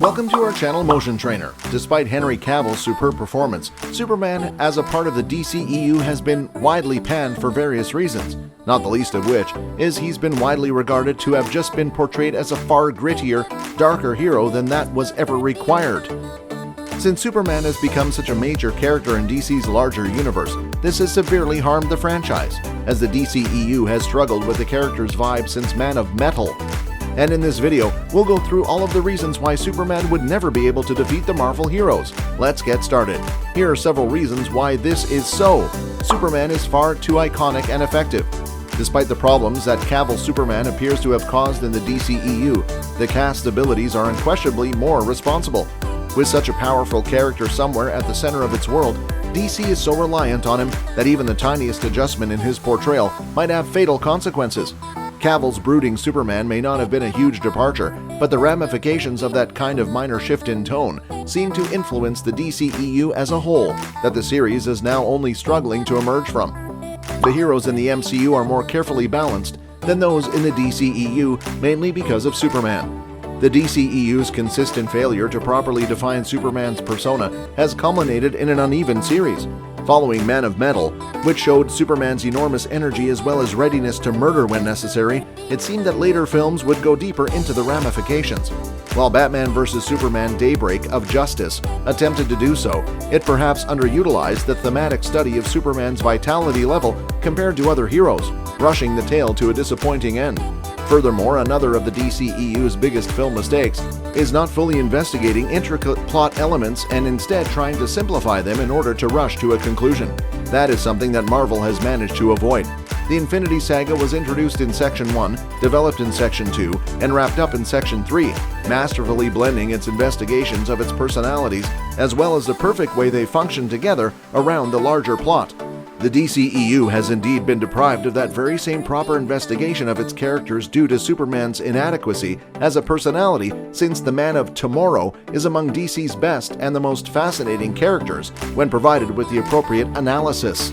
Welcome to our channel Motion Trainer. Despite Henry Cavill's superb performance, Superman as a part of the DCEU has been widely panned for various reasons, not the least of which is he's been widely regarded to have just been portrayed as a far grittier, darker hero than that was ever required. Since Superman has become such a major character in DC's larger universe, this has severely harmed the franchise, as the DCEU has struggled with the character's vibe since Man of Metal. And in this video, we'll go through all of the reasons why Superman would never be able to defeat the Marvel heroes. Let's get started. Here are several reasons why this is so. Superman is far too iconic and effective. Despite the problems that Cavill's Superman appears to have caused in the DCEU, the cast's abilities are unquestionably more responsible. With such a powerful character somewhere at the center of its world, DC is so reliant on him that even the tiniest adjustment in his portrayal might have fatal consequences. Cavill's brooding Superman may not have been a huge departure, but the ramifications of that kind of minor shift in tone seem to influence the DCEU as a whole that the series is now only struggling to emerge from. The heroes in the MCU are more carefully balanced than those in the DCEU, mainly because of Superman. The DCEU's consistent failure to properly define Superman's persona has culminated in an uneven series. Following Man of Metal, which showed Superman's enormous energy as well as readiness to murder when necessary, it seemed that later films would go deeper into the ramifications. While Batman vs. Superman Daybreak of Justice attempted to do so, it perhaps underutilized the thematic study of Superman's vitality level compared to other heroes, rushing the tale to a disappointing end. Furthermore, another of the DCEU's biggest film mistakes is not fully investigating intricate plot elements and instead trying to simplify them in order to rush to a conclusion. That is something that Marvel has managed to avoid. The Infinity Saga was introduced in Section 1, developed in Section 2, and wrapped up in Section 3, masterfully blending its investigations of its personalities as well as the perfect way they function together around the larger plot. The DCEU has indeed been deprived of that very same proper investigation of its characters due to Superman's inadequacy as a personality, since the Man of Tomorrow is among DC's best and the most fascinating characters when provided with the appropriate analysis.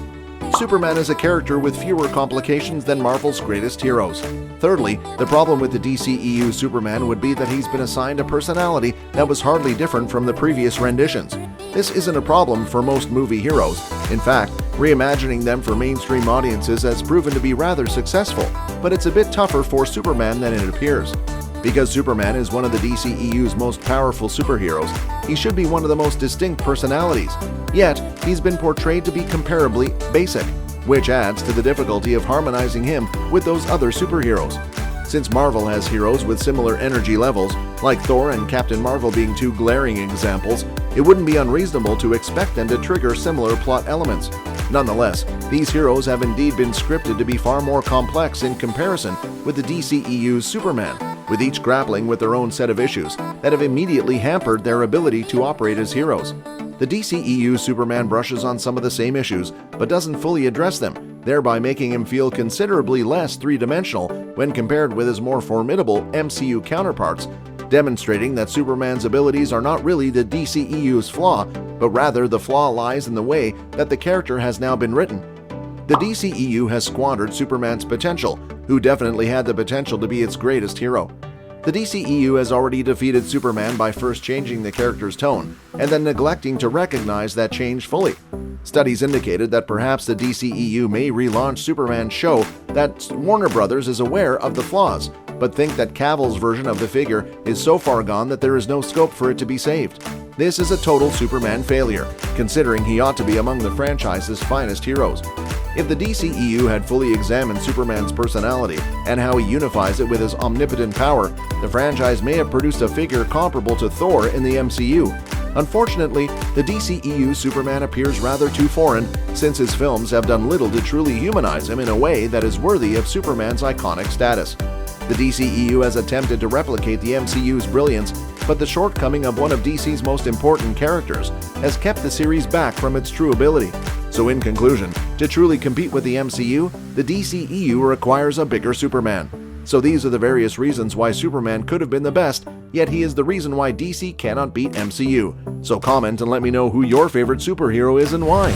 Superman is a character with fewer complications than Marvel's greatest heroes. Thirdly, the problem with the DCEU Superman would be that he's been assigned a personality that was hardly different from the previous renditions. This isn't a problem for most movie heroes. In fact, reimagining them for mainstream audiences has proven to be rather successful, but it's a bit tougher for Superman than it appears. Because Superman is one of the DCEU's most powerful superheroes, he should be one of the most distinct personalities. Yet, he's been portrayed to be comparably basic, which adds to the difficulty of harmonizing him with those other superheroes. Since Marvel has heroes with similar energy levels, like Thor and Captain Marvel being two glaring examples, it wouldn't be unreasonable to expect them to trigger similar plot elements. Nonetheless, these heroes have indeed been scripted to be far more complex in comparison with the DCEU's Superman, with each grappling with their own set of issues that have immediately hampered their ability to operate as heroes. The DCEU Superman brushes on some of the same issues, but doesn't fully address them, thereby making him feel considerably less three-dimensional when compared with his more formidable MCU counterparts, demonstrating that Superman's abilities are not really the DCEU's flaw, but rather the flaw lies in the way that the character has now been written. The DCEU has squandered Superman's potential, who definitely had the potential to be its greatest hero. The DCEU has already defeated Superman by first changing the character's tone, and then neglecting to recognize that change fully. Studies indicated that perhaps the DCEU may relaunch Superman's show that Warner Brothers is aware of the flaws, but think that Cavill's version of the figure is so far gone that there is no scope for it to be saved. This is a total Superman failure, considering he ought to be among the franchise's finest heroes. If the DCEU had fully examined Superman's personality and how he unifies it with his omnipotent power, the franchise may have produced a figure comparable to Thor in the MCU. Unfortunately, the DCEU Superman appears rather too foreign, since his films have done little to truly humanize him in a way that is worthy of Superman's iconic status. The DCEU has attempted to replicate the MCU's brilliance, but the shortcoming of one of DC's most important characters has kept the series back from its true ability. So in conclusion, to truly compete with the MCU, the DCEU requires a bigger Superman. So these are the various reasons why Superman could have been the best, yet he is the reason why DC cannot beat MCU. So comment and let me know who your favorite superhero is and why.